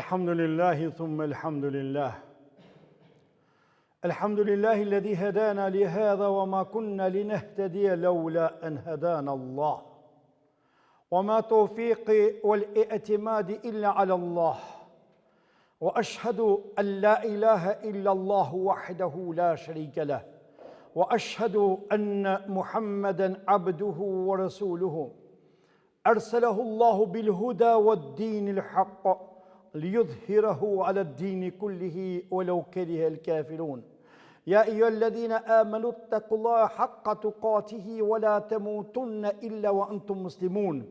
الحمد لله ثم الحمد لله. الحمد لله الذي هدانا لهذا وما كنا لنهتدي لولا أن هدانا الله. وما توفيقي والاعتماد إلا على الله. وأشهد أن لا إله إلا الله وحده لا شريك له. وأشهد أن محمدا عبده ورسوله أرسله الله بالهدى والدين الحق ليظهره على الدين كله ولو كره الكافرون. يا أيها الذين آمنوا اتقوا الله حق تقاته ولا تموتن إلا وأنتم مسلمون.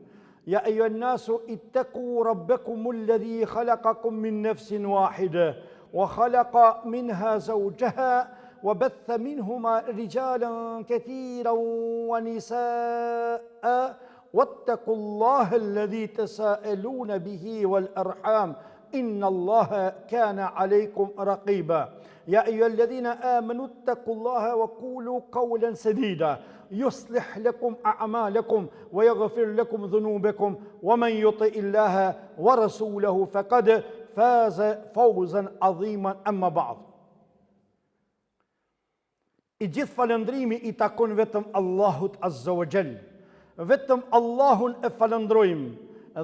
يا أيها الناس اتقوا ربكم الذي خلقكم من نفس واحدة وخلق منها زوجها وبث منهما رجالا كثيرا ونساء واتقوا الله الذي تساءلون به والأرحام إن الله كان عليكم رقيبا. يا أيها الذين آمنوا اتقوا الله وقولوا قولا سديدا يصلح لكم أعمالكم ويغفر لكم ذنوبكم ومن يطع الله ورسوله فقد فاز فوزا عظيما أما بعد. I gjithë falëndrimi I takon vetëm Allahut Azza wa Jall. Vetëm Allahun e falëndrojmë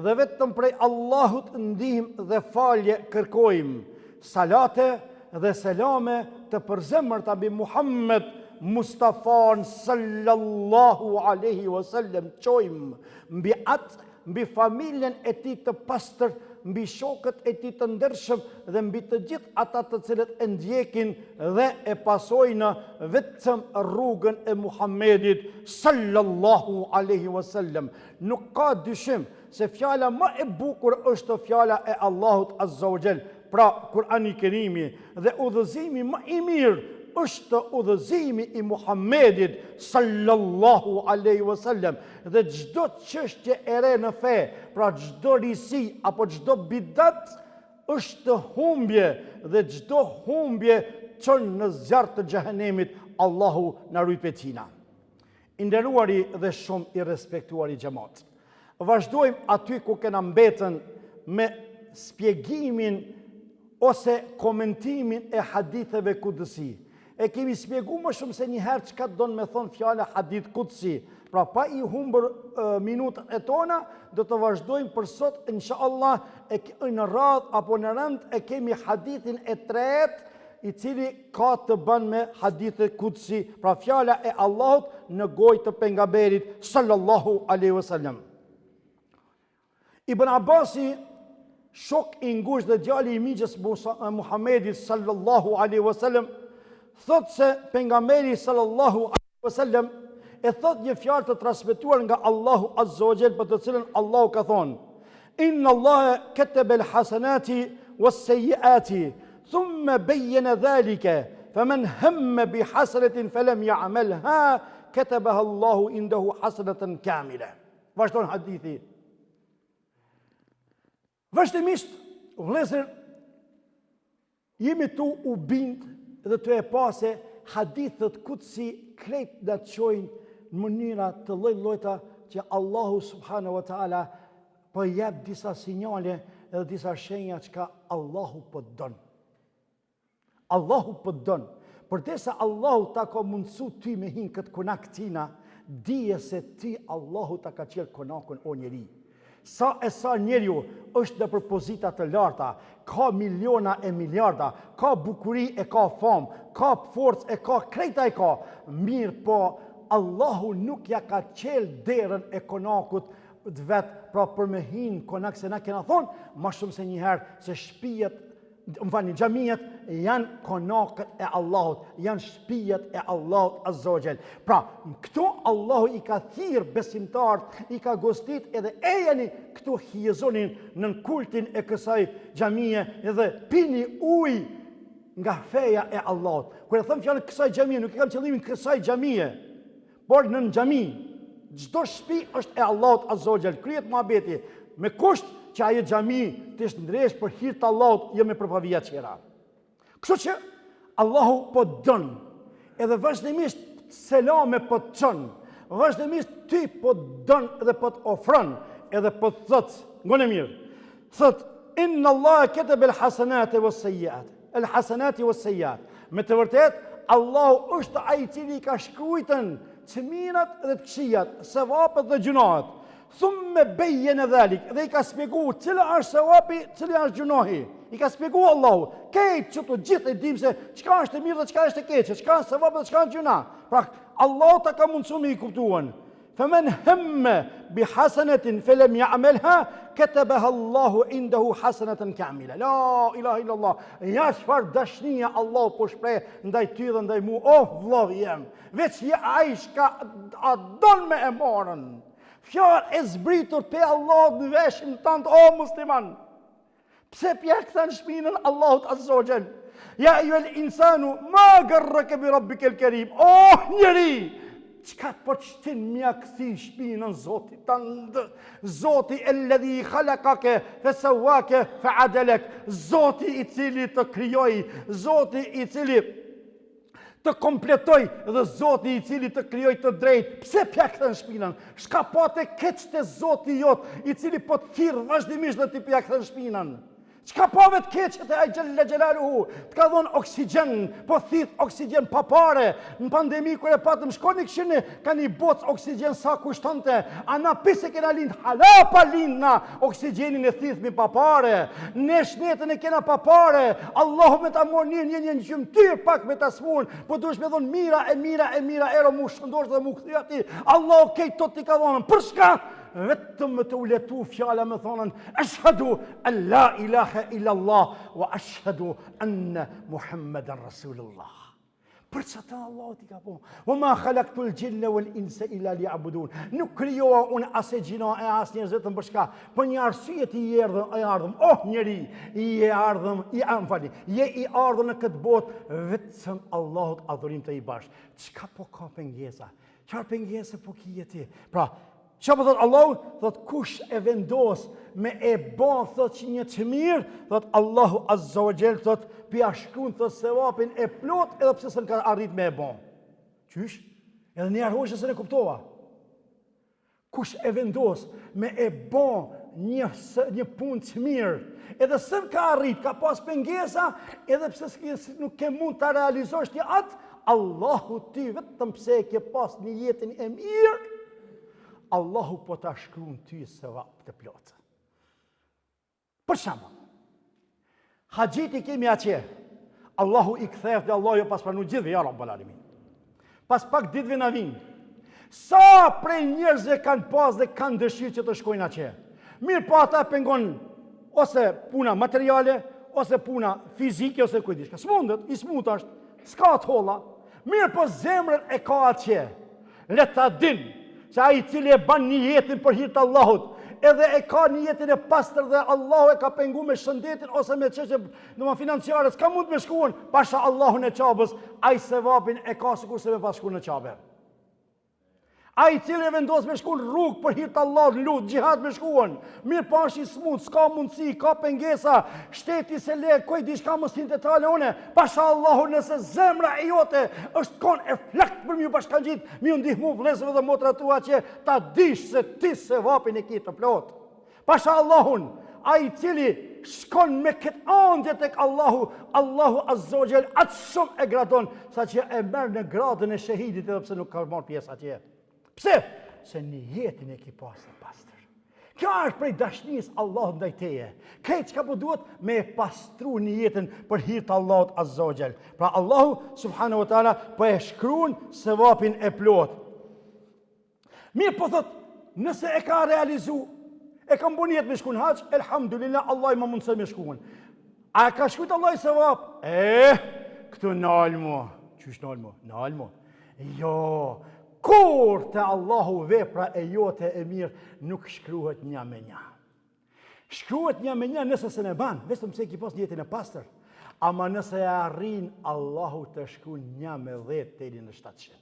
dhe vetëm prej Allahut ndihmë dhe falje kërkojmë. Salate dhe selame të përzemërta mbi Muhammed Mustafa sallallahu alaihi wasallam çojmë mbi atë, mbi familjen e tij të pastër, mbi shokët e tij të ndershëm dhe mbi të gjithë ata të cilët e ndjekin dhe e pasojnë vetëm rrugën e Muhammedit sallallahu alaihi wasallam. Nuk ka dyshim se fjala më e bukur është fjala e Allahut Azza wa Jall, pra Kurani I Kerimi, dhe udhëzimi më I mirë është udhëzimi I Muhammedit sallallahu alaihi wasallam. Dhe çdo çështje e re në fe, pra çdo risi apo çdo bidat është humbje dhe çdo humbje çon në zjarr të xhehenemit. Allahu na ruaj prej tina. I nderuari dhe shumë I respektuari xhamat. Vazhdojmë aty ku kena mbetën me spjegimin ose komentimin e haditheve kudsi. E kemi spjegu më shumë se njëherë çka do me thonë fjala hadith kudsi. Pra pa I humbur minutët e tona, do të vazhdojmë për sot, inshallah, në radhë apo në rënd e kemi hadithin e tretë, I cili ka të bën me hadithet kudsi, pra fjala e Allahut në gojë të pejgamberit sallallahu alaihi wasallam. Ibn Abasi, shok I ngushtë dhe djali I migjes Muhammedit sallallahu alaihi wasallam, thot se pejgamberi sallallahu alaihi wasallam e thot një fjalë të transmetuar nga Allahu Azza wa Jall, për të cilën Allahu ka thonë: Inna Allaha kataba al-hasanati was-sayyi'ati thumma bayyana dhalika faman hamma bi hasanatin falam ya'malha katabaha Allahu indahu hasanatan kamila. Vazhdon hadithi. Vazhdimisht, vëllezër, jemi tu u bind dhe të e pa se hadithet kutsi krejt në të qojnë në mënyra të lloj-llojta që Allahu subhanahu wa ta'ala po jep disa sinjale dhe disa shenja që ka Allahu po don. Allahu po don. Përdesa Allahu ta ka mundësu ty me hin këtë konak tina, dije se ti Allahu ta ka qelë konakun o njeri. Sa e sa njeriu është në propozita të larta, ka miliona e miliarda, ka bukuri e ka fam, ka forcë e ka, krejta e ka, mirë po Allahu nuk ja ka qelë derën e konakut vetë, pra për me hinë konak, se na kena thonë ma shumë se njëherë se shtëpijet, xhamiet janë konakët e Allahut, janë shtëpijet e Allahut Azza wa Jall. Pra, këtu Allahu I ka thirr besimtarët, I ka gostit edhe ejeni këtu hijezonin në kultin e kësaj xhamie edhe pini ujë nga feja e Allahut. Kur e them fjalën kësaj xhamie, nuk e kam qëllimin kësaj xhamie, por në xhami. Çdo shtëpi është e Allahut Azza wa Jall. Kryet muhabeti me kusht që ajo xhami të ndresh për hir të Allahut, jo me përpavija qera. Kështu që Allahu po don, edhe vazhdimisht selame po të çon, vazhdimisht ty po don dhe po të ofron, edhe po të thot, ngone mirë, thot inna Allah kataba al-hasanati was-sayyi'at. El-hasanati was-sayyi'at. Me të vërtet, Allahu është ai i cili ka shkruajtën çmirat dhe të këqijat, sevapet dhe gjunahet. Thumme bejjene dhalik, dhe i ka spjegu cila është sevapi, cila është gjunahi. I ka spjegu Allahu, kejtë që të gjithë e dim se qka është e mirë dhe qka është e keqe, qka është sevapi dhe qka është gjuna. Pra, Allahu ta ka mundësu me i kuptuan. Fëmen hemme bi hasanetin felem ja'melha, ketebeha Allahu indahu hasaneten kamila. La ilaha illallah. Ja çfarë dashnia Allahu po shpreh ndaj ty dhe ndaj mu. Oh, vllavi jem. Veç ja ai shka a don me e morën. Fjalë e zbritur pe Allahut në veshin tënd, o musliman. Pse pja këthen shpinën Allahut Azza wa Jall? Ja ayyuhal insanu ma garraka bi rabbikal karim. O njeri, çka po çtin mja kthi shpinën Zotit tënd? Zoti alladhi khalaqaka fasawaka fa'adalak. Zoti i cili të krijoi, Zoti i cili të kompletoj dhe Zoti i cili të krijoi të drejtë. Pse pja kthen shpinën? Shka po të keq te Zoti jot, i cili po të thirr vazhdimisht dhe ti pja kthen shpinën? Qka po vetë keqet e Gjelle Gjelaluhu, të ka dhonë oksigjen, po thith oksigjen pa pare, në pandemi kër e patëm shkoni këshini, ka një boc oksigjen sa kushtante, a na pise kena lind, hala pa lind na oksigjenin e thithmi pa pare, ne shnetën e kena pa pare, Allahu me ta mor një gjymë tyrë pak me ta smun, po duesh me dhonë mira, ero mu shëndosh dhe mu këthia ti, Allahu kejt tot t'i ka dhonën, për shka? Vetëm me të uletu fjala me thonën ashhadu an la ilaha illallah wa ashhadu anna Muhammeden Rasulullah. Për që ta Allah t'i ka po. Wa ma khalaqtul jinna wal insa illa liya'budun. Nuk krijoha unë as e gjina e as njerëz vetëm për shka. Për një arsye ti i ardhëm. Oh njeri, je i ardhëm në këtë botë vetëm Allahut adhurim të i bashkë. Çka po ka pengesa? Çfarë pengese po kije ti? Pra, që po thot Allahu, thot kush e vendos me e ban, thot që një të mirë, thot Allahu Azza wa Jall, thot pja shkruan thot sevapin e plot edhe pse s'në ka arrit me e ban. Qysh? Edhe një arhoshë se ne kuptova. Kush e vendos me e ban një punë të mirë, edhe s'në ka arrit, ka pas pengesa, edhe pse nuk ke mund të realizosh një atë, Allahu ti vetëm pse e ke pas një jetin e mirë, Allahu po ta shkruan ty sevap të plotë. Për shembull, haxhit i kemi atje. Allahu i ktheft dhe Allahu jo pas pranu gjithve, ja Rabbul Alamin. Pas pak ditëve na vinë. Sa prej njerëzve kanë pas dhe kanë dëshirë që të shkojnë atje. Mirë po ata pengon ose puna materiale, ose puna fizike, ose kujdishka. S'mundet, i smut është, s'ka të holla. Mirë po zemrën e ka atje. Le ta din që ai i cili e ban një jetin për hir të Allahut, edhe e ka një jetin e pastër dhe Allahu e ka pengu me shëndetin ose me çështje domosdoshmë financiare, s'ka mund të me shkuan pasha Allahun e çabës, ai sevapin e ka sikur se me pas shkuar në çabë. Ai i cili e vendos me shkuan rrugë për hir të Allahut, lut, xhihad me shkuan. Mirë po është i smut, s'ka mundësi, ka pengesa, shteti se le koj diçka mos tin detale une. Pasha Allahun nëse zemra e jote është kon e flakt për mi bashkangjit, mi u ndihmu vëllezërve dhe motrat tua që ta dish se ti sevapin e ke të plot. Pasha Allahun, ai i cili shkon me këtë ëndje tek Allahu, Allahu Azza wa Jall atë shumë e gradon saqë e merr në gradën e shahidit edhe pse nuk ka marrë pjesë atje. Pse? Se një jetin e ki pas të pastër. Kjo është prej dashnis Allahut ndaj teje. Këtë çka po duhet me pastru një jetin për hir të Allahut Azza wa Jall. Pra Allahu subhanahu wa taala po e shkruan sevapin e plot. Mirë po thot, nëse e ka realizu, e ka mbun jetë me shkuën haç, elhamdulillah Allah i më mundësën me shkuën. A ka shkujt Allah i sevap? Këtu nalmo. Qysh nalmo? Nalmo. Jo, kur të Allahu vepra e jote e mirë nuk shkruhet një me një. Shkruhet një me një nëse se ne ban, vetëm pse ki pas jetën e pastër. Ama nëse e arrin Allahu të shkruan një me 10 deri në 700.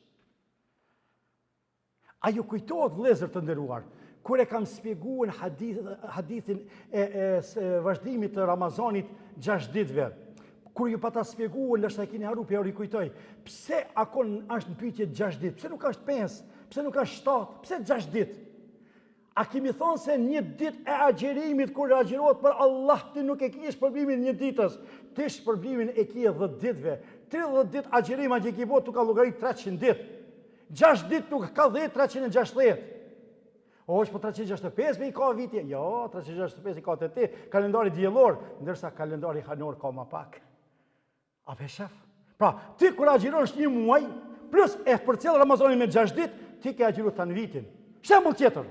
A ju kujtohet vëllezër të nderuar, kur e kam shpjeguar hadithin e vazhdimit të Ramazanit 6 ditëve. Kur ju pata shpjeguar, ndoshta e keni harruar, ja u rikujtoj. Pse akon është në pyetje 6 ditë? Pse nuk është 5? Pse nuk është 7? Pse 6 ditë? A kemi thonë se një ditë e agjerimit kur agjerohet për Allah ti nuk e kish problemin një ditës, ti shpërblimin e ki 10 ditëve. 30 ditë agjerima që ki bot tu ka llogarit 300 ditë. 6 ditë tu ka 360. O është po 365 me i ka vitje? Jo, 365 i ka të ti, kalendari diellor, ndërsa kalendari hanor ka ma pak. A pe shef? Pra, ti kur agjeron është një muaj, plus e përcjell Ramazanin me 6 ditë, ti ke agjeru të në vitin. Shembull tjetër.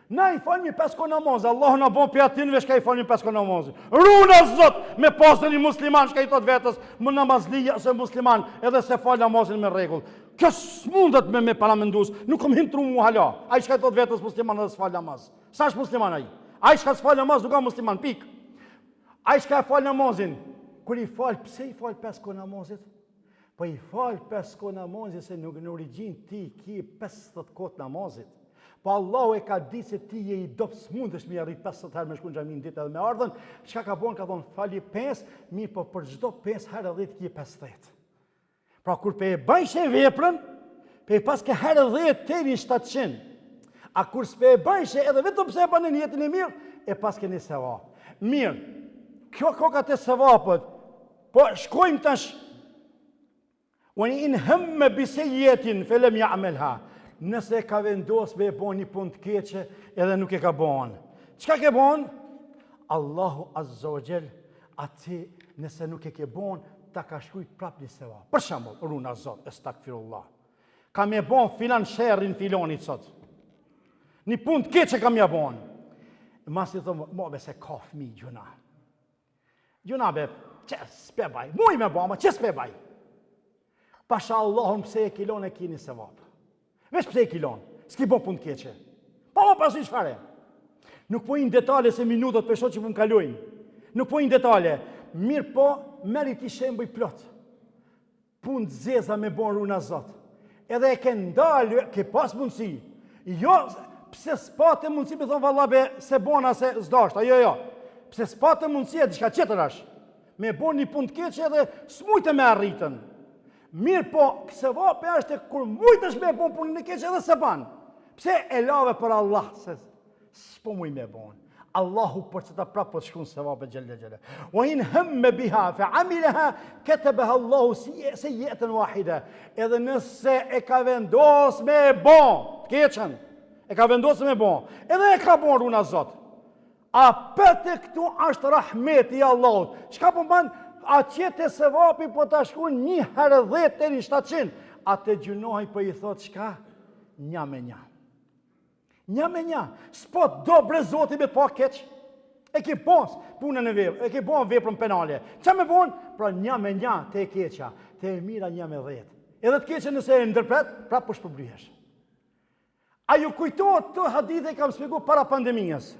Na i falmi 5 ko namaz, Allahu na bon për atinve shka i falmi 5 ko namaz. Runa zot me pasën një musliman shka i thot vetës, më namazlija se musliman edhe se fal namazin me regull. Kjo s'mundet me paramendus, nuk kom hintru mu hala. A i shka i thot vetës musliman edhe s'fal namaz. Sa është musliman a i? A i shka s'fal namaz nuk ka musliman, pik. A i shka i fal namazin, kur i fal, pse i fal 5 ko namazit? Po i fal 5 ko namazit se nuk në origin ti ki 50 kot namazit. Po Allahu e ka ditë se ti je i dopë s'mundesh mi arrit 50 herë me shku në xhamin ditë edhe me ardhen, çka ka bon, ka thonë fali 5, mi po për çdo 5 herë edhe ti je 50. Pra kur pe e bajshe veprën, pe e pas ke herë 10 teri 700. A kur s'pe e bajshe edhe vetëm pse e bën në jetën e mirë, e pas ke një sevap. Mirë, kjo kokat e sevapët, po shkojmë tash. Wa in hamma bi sayyi'atin falam ya'malha. Nëse ka vendos me e bon një punë të keqe edhe nuk e ka bon. Çka ke bon? Allahu Azza wa Jall ati nëse nuk e ke bon, ta ka shkujt prap një sevap. Për shembull, runa zot, estakfirullah. Ka me bon filan sherrin filonit sot. Një punë të keqe kam ja bon. Mas i thëmë, be se ka fmi gjuna. Gjuna be, që s'pe baj, muj me bon, që s'pe baj. Pasha Allahum pse e kilon e kini sevap. Vesh pse e kilon, s'ki bo punë keqe. Pa më pasu i shfare. Nuk po i në detale se minutot për shot që më kalojnë. Nuk po i në detale. Mirë po, meri ti shembuj plot. Punë të zeza me bon runa zot. Edhe e ke ndalë, ke pas mundësi. Jo, pse s'pate mundësi me thonë vallabe se bona se zdashta. Jo. Pse s'pate mundësi e diçka qetër është. Me bon një punë të keqe edhe s'mujtë me arritën. Mirë po, këse vape është e kur mujtë është me bon punën e keqe edhe se banë. Pse e lave për Allah, se s'po muj me bon. Allahu për që ta prapë për të shkun se vape gjelle. Wa in hemme biha, fe amileha, ketebeha Allahu se jetën wahida. Edhe nëse e ka vendos me bon, të keqen, e ka vendos me bon, edhe e ka bon runa zot. A pëte këtu është rahmeti Allahut. Qka po banë? A qete se vapi po ta shkun 1 herë 10 deri 700. A te gjunohi po i thot qka? Nja me nja. Nja me nja. S'po dobre zoti me pa keq. E ke pos punën e veprë. E ke bon veprën penale. Qa me bon? Pra nja me nja te e keqa. Te e mira nja me 10. Edhe të keqe nëse e ndërpret, pra po shpërblyhesh. A ju kujtohet të hadithe kam spjegu para pandeminjës.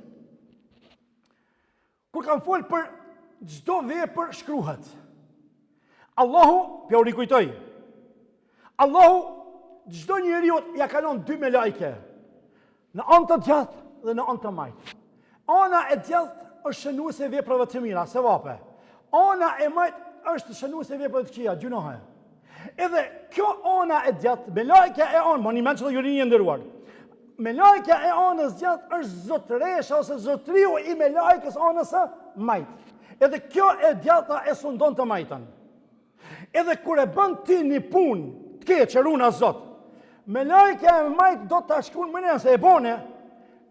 Kur kam folë për çdo vepër shkruhet. Allahu, pja u rikujtoj. Allahu, çdo njeriu ja kalon 2 me lajke. Në anë të djathtë dhe në anë të majtë. Ana e djathtë është shënuese veprave të mira, se vape. Ana e majtë është shënuese veprave të këqija, gjunohe. Edhe kjo ana e djathtë, me lajke e anë, më një menë që të jurini e ndëruar. Me lajke e anës djathtë është zotresha ose zotriu i me lajkës anës majtë. Edhe kjo e djatha e sundon të majtën. Edhe kur e bën ti një punë, të keqe runa zot, me lajke e majtë do të shkun më nëse e bone,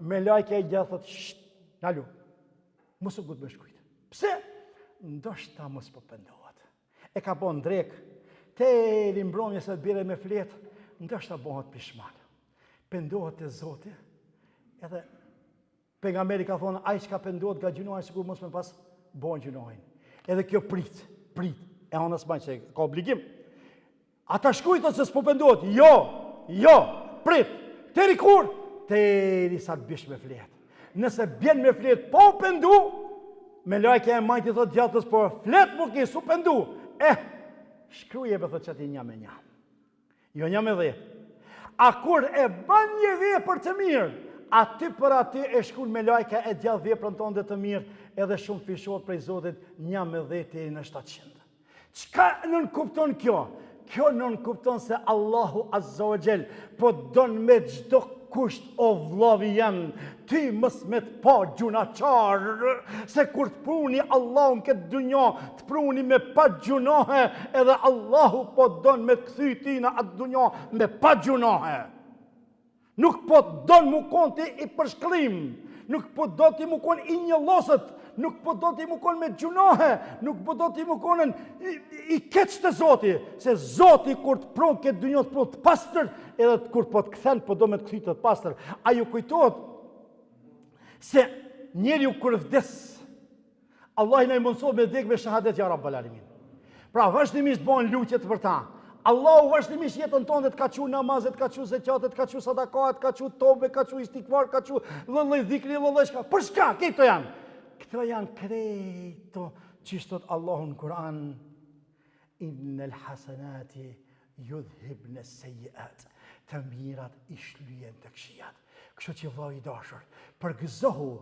me lajke e djathët, nalu, mësë gutë me shkujtë. Pse? Ndoshta mos po pëndohet. E ka bon drek, te limbromje se të bire me fletë, ndoshta bohet pishman. Pëndohet e zote, edhe pejgamberi ka thonë, ai që ka pëndohet nga gjunohen, sikur mos me pas bon gjunohen. Edhe kjo prit, e anës majtë që ka obligim. Ata shkujtë se s'po pëndohet, jo, prit, teri kur? Teri sa të bish me fletë. Nëse bjen me fletë, po pëndu, me lajke e majtë i thot djatës, po fletë më ki, su pëndu. Shkruje për thot që ti nja me nja. Jo nja me 10. A kur e ban një vepër të mirë, aty për aty e shkun me lajka e djath veprën tonë dhe të mirë, edhe shumë fishot prej Zotit 1 me 10 deri në 700. Çka nën kupton kjo? Kjo nën kupton se Allahu Azza wa Jall po don me çdo kusht o vllavi jam, ti mës me të pa gjunaqar, se kur të pruni Allahun këtë dunja, të pruni me pa gjunahe, edhe Allahu po don me të kthy tina atë dunja me pa gjunahe. Nuk po don mu kon ti i përshkrim, nuk po do ti mu kon i njëllosët, nuk po do ti mu kon me gjunahe, nuk po do ti mu konen i keq të Zoti, se Zoti kur të pron këtë dunjë të pron të pastër, edhe kur po të kthen po do me të kthy të pastër. A ju kujtohet se njeriu kur vdes, Allah i na i mundson me vdek me shahadet ja Rabbal Alamin. Pra vazhdimisht bëhen lutjet për ta. Allahu vazhdimisht jetën tonë të ka qu namazet, ka qu zeqatet, ka qu sadakat, ka qu tobe, ka qu istikvar, ka qu lëllëj dhikri, lëllëj shka. Për shka? Këto janë. Këto janë krejto që shtot Allahu në Kur'an. Innel hasanati yudhibne sejjiat. Të mirat i shlyjen të kshijat. Kështu që vllai i dashur, përgëzohu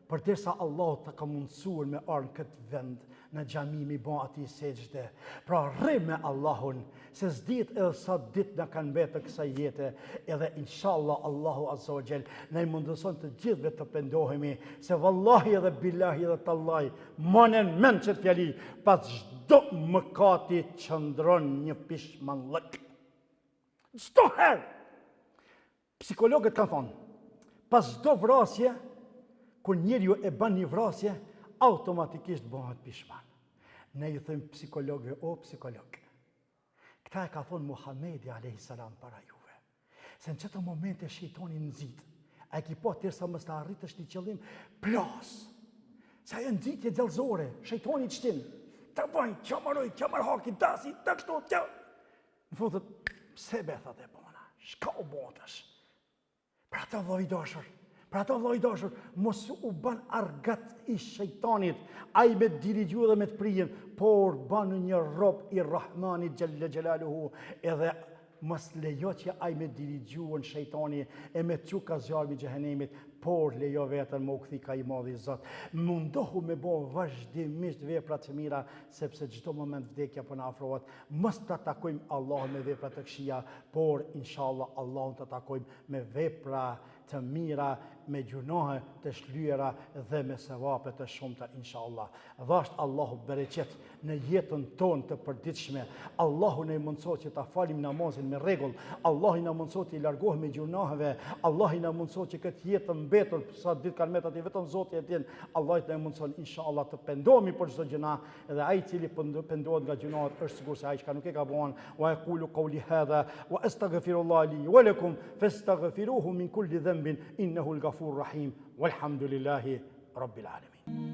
përderisa Allah të ka mundësuar me arë në këtë vend, në xhami mi ba ati sejdë. Pra rri me Allahun, se s'dit edhe sa dit në kanë betë kësaj jete, edhe inshallah Allahu Azza wa Jall në i mundëson të gjithve të pendohemi, se vallahi edhe billahi edhe tallahi, manen men qëtë fjali, pas çdo mëkati qëndron një pishmallëk. Çdo herë, psikologët kanë thonë, pas çdo vrasje, kur njeriu e bën një vrasje, automatikisht bëhet pishman. Ne ju thëmë psikologëve, o psikolog. Këta e ka thonë Muhamedi a.s. para juve. Se në qëto momente shejtani nëzit, a e ki po tërsa mës të arritësh një qëllim, plas. Se ajo nëzitje gjallëzore, shejtani qëtim, të bëjnë, qëmër haki, dasi, të kështu, që. Në fundët, pse bethat e bona, shka u botësh. Pra të vllai dashur, mos u ban argat i shejtanit, ai me dirigju dhe me të prijen, por banu një rob i Rahmanit Gjelle Gjelaluhu, edhe mos lejo që ai me dirigjuën shejtani e me të ka zjarmi xhehenemit, por lejo vetën më u kthi ka i madhi Zot. Mundohu me bo vazhdimisht vepra të mira, sepse çdo moment vdekja po na afrohet. Mos ta takojmë Allahun me vepra të këqija, por inshallah Allahun ta takojmë me vepra të mira, me gjunohe të shlyera dhe me sevape të shumta inshallah. Dhasht Allahu bereqet në jetën tonë të përditshme. Allahu na mundësot që ta falim namazin me rregull. Allahu na mundësot që i largohemi gjunoheve. Allahu na mundësot që këtë jetë mbetur sa ditë kanë metat i vetëm Zoti e din. Allahu na mundëson inshallah të pendohemi për çdo gjëna, dhe ai i cili pendohet nga gjunohet është sigur se ai që nuk e ka bën. Wa yaqulu qawli hadha wa astaghfirullah li wa lakum fastaghfiruhu min kulli dhanbin innahu al-ghafurur rahim. Walhamdulillahi rabbil alamin.